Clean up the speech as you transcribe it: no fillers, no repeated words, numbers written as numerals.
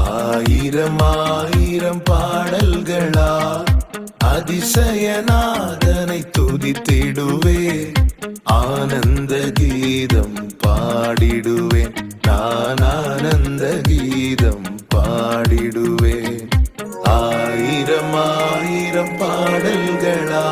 ஆயிரம் ஆயிரம் பாடல்களா அதிசயநாதனை துதித்திடுவே, ஆனந்த கீதம் பாடிடுவேன், நான் ஆனந்த கீதம் பாடிடுவேன். ஆயிரம் ஆயிரம் பாடல்களா